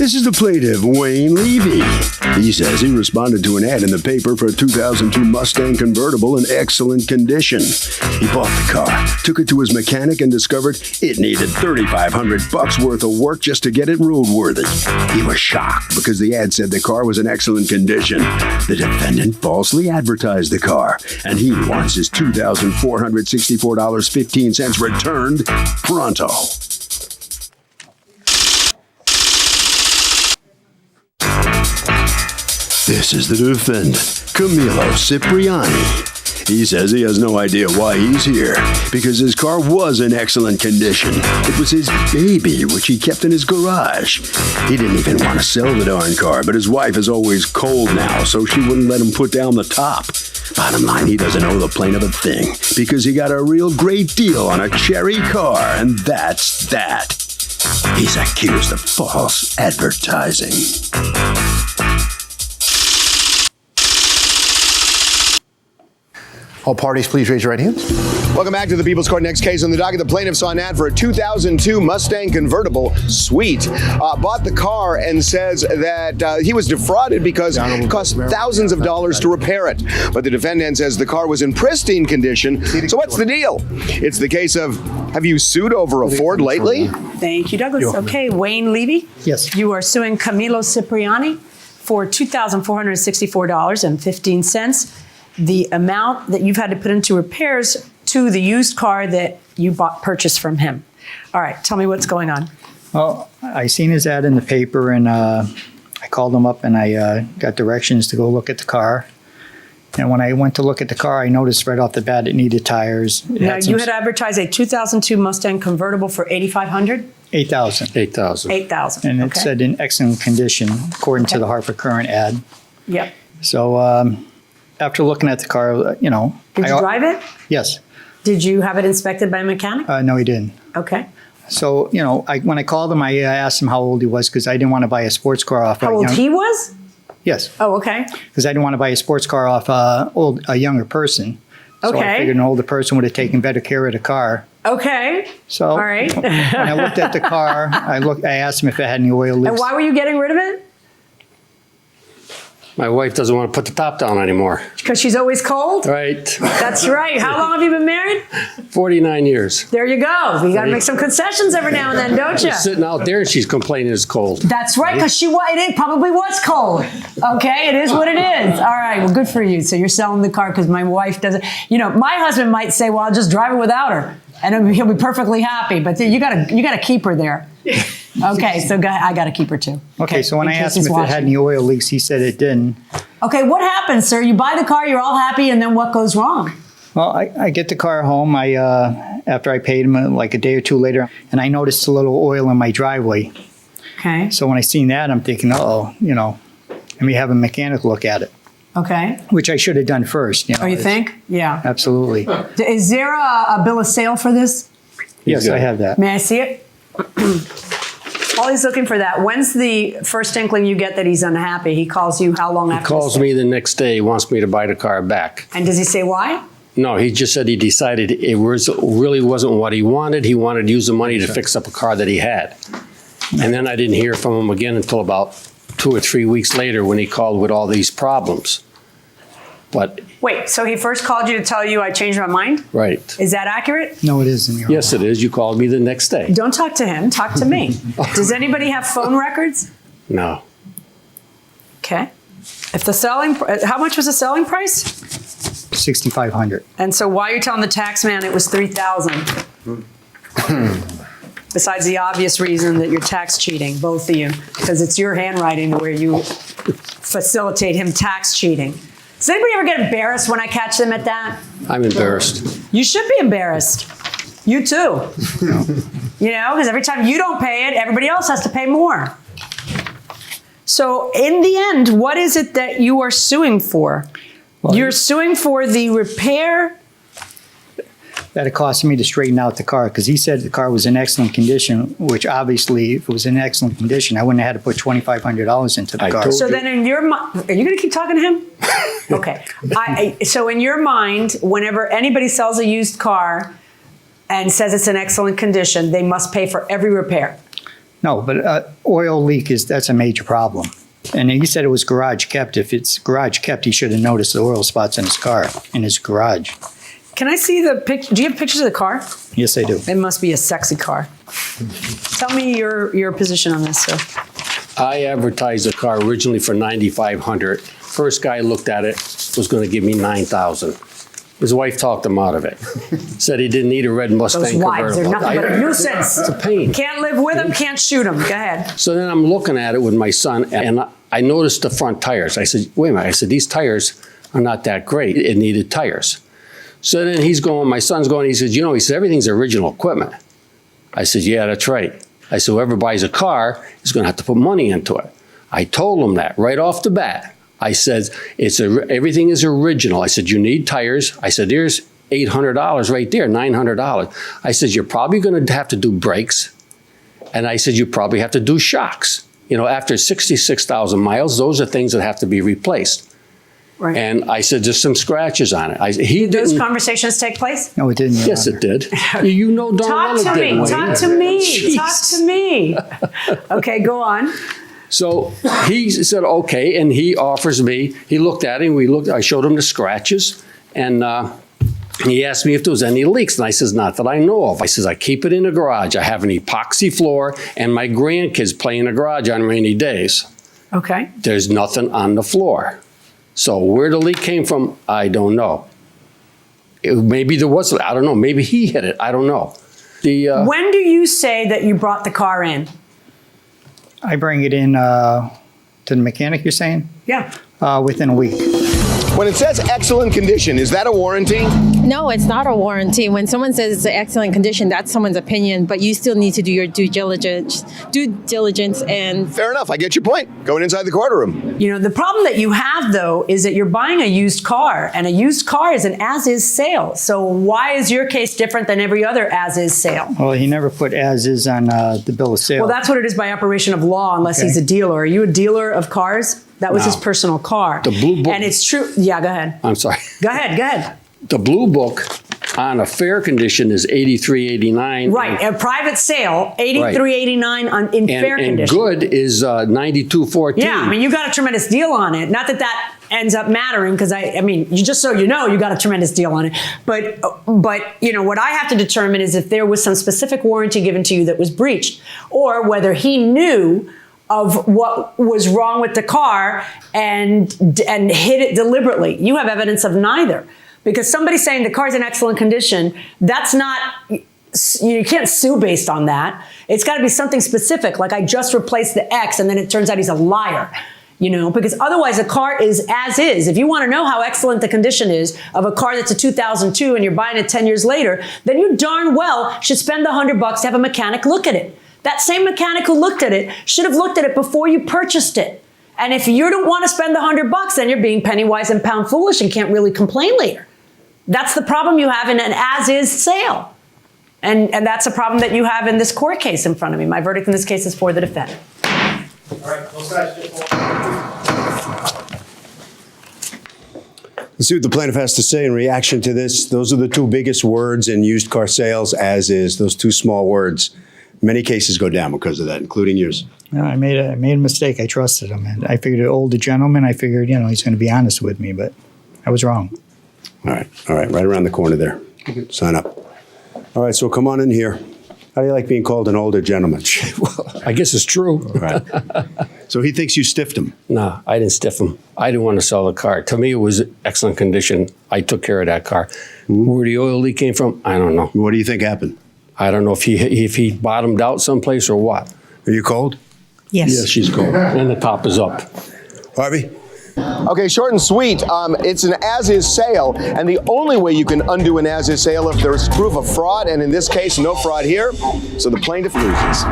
This is the plaintiff, Wayne Levy. He says he responded to an ad in the paper for a 2002 Mustang convertible in excellent condition. He bought the car, took it to his mechanic, and discovered it needed $3,500 worth of work just to get it roadworthy. He was shocked because the ad said the car was in excellent condition. The defendant falsely advertised the car, and he wants his $2,464.15 returned pronto. This is the defendant, Camilo Cipriani. He says he has no idea why he's here, because his car was in excellent condition. It was his baby, which he kept in his garage. He didn't even want to sell the darn car, but his wife is always cold now, so she wouldn't let him put down the top. Bottom line, he doesn't owe the plaintiff a thing, because he got a real great deal on a cherry car, and that's that. He's accused of false advertising. All parties, please raise your right hands. Welcome back to the People's Court. Next case on the docket. The plaintiff saw an ad for a 2002 Mustang convertible. Sweet. Bought the car and says that he was defrauded because it cost thousands of dollars to repair it. But the defendant says the car was in pristine condition. So what's the deal? It's the case of, have you sued over a Ford lately? Thank you, Douglas. Okay, Wayne Levy. Yes. You are suing Camilo Cipriani for $2,464.15. The amount that you've had to put into repairs to the used car that you purchased from him. All right, tell me what's going on. Well, I seen his ad in the paper, and I called him up, and I got directions to go look at the car. And when I went to look at the car, I noticed right off the bat it needed tires. Now, you had advertised a 2002 Mustang convertible for $8,500? $8,000. $8,000. And it said in excellent condition, according to the Hartford Courant ad. Yep. So after looking at the car, you know. Did you drive it? Yes. Did you have it inspected by a mechanic? No, he didn't. Okay. So, you know, when I called him, I asked him how old he was because I didn't want to buy a sports car off. How old he was? Yes. Oh, okay. Because I didn't want to buy a sports car off a younger person. So I figured an older person would have taken better care of the car. Okay. So all right. when I looked at the car, I asked him if it had any oil leaks. And why were you getting rid of it? My wife doesn't want to put the top down anymore. Because she's always cold? Right. That's right. How long have you been married? 49 years. There you go. You got to make some concessions every now and then, don't you? She's sitting out there and she's complaining it's cold. That's right, because it probably was cold. Okay, it is what it is. All right, well, good for you. So you're selling the car because my wife doesn't. You know, my husband might say, well, I'll just drive it without her. And he'll be perfectly happy. But you gotta keep her there. Okay, so I got to keep her too. Okay, so when I asked him if it had any oil leaks, he said it didn't. Okay, what happens, sir? You buy the car, you're all happy, and then what goes wrong? Well, I get the car home. After I paid him like a day or two later, and I noticed a little oil in my driveway. Okay. So when I seen that, I'm thinking, let me have a mechanic look at it. Okay. Which I should have done first. You know, you think? Yeah. Absolutely. Is there a bill of sale for this? Yes, I have that. May I see it? While he's looking for that, when's the first inkling you get that he's unhappy? He calls you how long after? He calls me the next day. He wants me to buy the car back. And does he say why? No, he just said he decided it really wasn't what he wanted. He wanted to use the money to fix up a car that he had. And then I didn't hear from him again until about 2 or 3 weeks later when he called with all these problems. But wait, so he first called you to tell you I changed my mind? Right. Is that accurate? No, it isn't. Yes, it is. You called me the next day. Don't talk to him. Talk to me. Does anybody have phone records? No. Okay. If how much was the selling price? $6,500. And so why are you telling the tax man it was $3,000? Besides the obvious reason that you're tax cheating, both of you, because it's your handwriting where you facilitate him tax cheating. Does anybody ever get embarrassed when I catch them at that? I'm embarrassed. You should be embarrassed. You too. You know, because every time you don't pay it, everybody else has to pay more. So in the end, what is it that you are suing for? Well, you're suing for the repair. That it cost me to straighten out the car because he said the car was in excellent condition, which obviously if it was in excellent condition, I wouldn't have had to put $2,500 into the car. So then in your mind, are you going to keep talking to him? Okay. So in your mind, whenever anybody sells a used car and says it's in excellent condition, they must pay for every repair. No, but oil leak that's a major problem. And he said it was garage kept. If it's garage kept, he should have noticed the oil spots in his car, in his garage. Can I see the picture? Do you have pictures of the car? Yes, I do. It must be a sexy car. Tell me your position on this, sir. I advertised the car originally for $9,500. First guy looked at it, was going to give me $9,000. His wife talked him out of it. Said he didn't need a red Mustang Those wives, they're convertible. nothing but a nuisance. It's a pain. Can't live with them, can't shoot them. Go ahead. So then I'm looking at it with my son, and I noticed the front tires. I said, wait a minute. I said, these tires are not that great. It needed tires. So then my son's going, he says, he said, everything's original equipment. I said, yeah, that's right. I said, whoever buys a car is going to have to put money into it. I told him that right off the bat. I said, everything is original. I said, you need tires. I said, there's $800 right there, $900. I said, you're probably going to have to do brakes. And I said, you probably have to do shocks. After 66,000 miles, those are things that have to be replaced. Right. And I said, there's some scratches on it. Did those conversations take place? No, it didn't. Yes, it did. You know darn well it did. Talk to me. Talk to me. Okay, go on. So he said, okay, and he offers me, he looked at it, I showed him the scratches, and he asked me if there was any leaks, and I says, not that I know of. I says, I keep it in the garage. I have an epoxy floor, and my grandkids play in the garage on rainy days. Okay. There's nothing on the floor. So where the leak came from, I don't know. Maybe there was, I don't know, maybe he hit it, I don't know. When do you say that you brought the car in? I bring it in to the mechanic, you're saying? Yeah. Within a week. When it says excellent condition, is that a warranty? No, it's not a warranty. When someone says it's an excellent condition, that's someone's opinion, but you still need to do your due diligence and... Fair enough. I get your point. Going inside the courtroom. The problem that you have, though, is that you're buying a used car, and a used car is an as-is sale. So why is your case different than every other as-is sale? Well, he never put as-is on the bill of sale. Well, that's what it is by operation of law, unless Okay. he's a dealer. Are you a dealer of cars? That was No. his personal car. The blue book. And it's true. Yeah, go ahead. I'm sorry. Go ahead. The blue book on a fair condition is $83.89. Right, a private sale, $83.89 in fair and condition. good is $92.14. Yeah, I mean, you got a tremendous deal on it. Not that ends up mattering, because you just so you know, you got a tremendous deal on it. But what I have to determine is if there was some specific warranty given to you that was breached, or whether he knew of what was wrong with the car and hid it deliberately. You have evidence of neither. Because somebody saying the car's in excellent condition, that's not, you can't sue based on that. It's got to be something specific, like I just replaced the X and then it turns out he's a liar. Because otherwise the car is as is. If you want to know how excellent the condition is of a car that's a 2002 and you're buying it 10 years later, then you darn well should spend the $100 to have a mechanic look at it. That same mechanic who looked at it should have looked at it before you purchased it. And if you don't want to spend the $100, then you're being penny wise and pound foolish and can't really complain later. That's the problem you have in an as-is sale. And that's a problem that you have in this court case in front of me. My verdict in this case is for the defendant. All right, those guys just Let's see what the plaintiff has to say in reaction to this. Those are the two biggest words in used car sales, as is. Those two small words. Many cases go down because of that, including yours. No, I made a mistake. I trusted him. And I figured an older gentleman. I figured, he's going to be honest with me, but I was wrong. All right, right around the corner there. Sign up. All right, so come on in here. How do you like being called an older gentleman? Well, I guess it's true. All right. So he thinks you stiffed him. No, I didn't stiff him. I didn't want to sell the car. To me, it was excellent condition. I took care of that car. Where the oil leak came from, I don't know. What do you think happened? I don't know if he bottomed out someplace or what. Are you cold? Yes. Yes, she's cold. And the top is up. Harvey? Okay, short and sweet. It's an as-is sale, and the only way you can undo an as-is sale if there's proof of fraud, and in this case, no fraud here, so the plaintiff loses.